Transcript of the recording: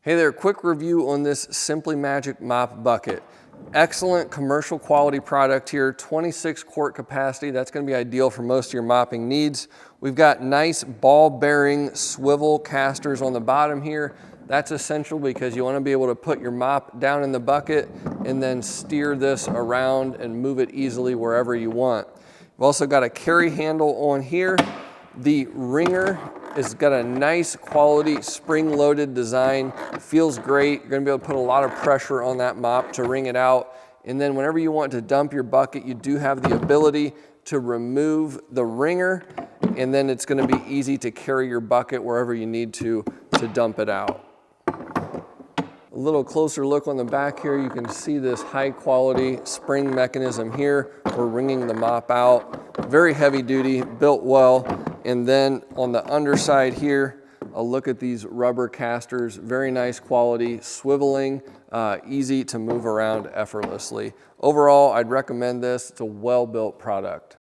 Hey there, quick review on this Simpli-Magic mop bucket. Excellent commercial quality product here, 26 quart capacity. That's gonna be ideal for most of your mopping needs. We've got nice ball bearing swivel casters on the bottom here. That's essential because you wanna be able to put your mop down in the bucket and then steer this around and move it easily wherever you want. We've also got a carry handle on here. The Wringer has got a nice quality spring-loaded design. Feels great. You're gonna be able to put a lot of pressure on that mop to wring it out. And then whenever you want to dump your bucket, you do have the ability to remove the Wringer, and then it's gonna be easy to carry your bucket wherever you need to dump it out. A little closer look on the back here, you can see this high quality spring mechanism here for wringing the mop out. Very heavy duty, built well. And then on the underside here, a look at these rubber casters, very nice quality, swiveling, easy to move around effortlessly. Overall, I'd recommend this. It's a well-built product.